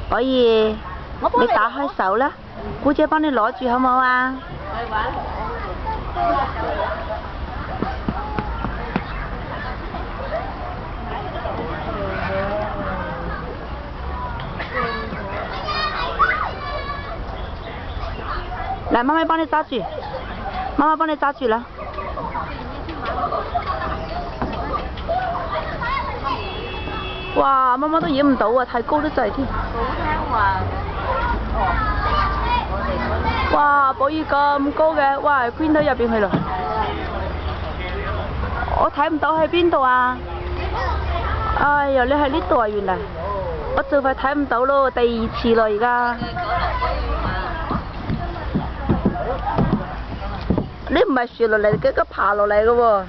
可以，你打開手啦，姑姐幫你攞住好唔好啊？來，媽媽幫你揸住，媽媽幫你揸住啦。哇，媽媽都影唔到啊，太高得滯添。哇，寶儀咁高嘅，哇，Queen 到入邊去啦。我睇唔到喺邊度啊！哎呀，你喺呢度啊，原來。我就快睇唔到咯，第2次咯而家。你唔係樹落嚟，佢爬落嚟嘅喎。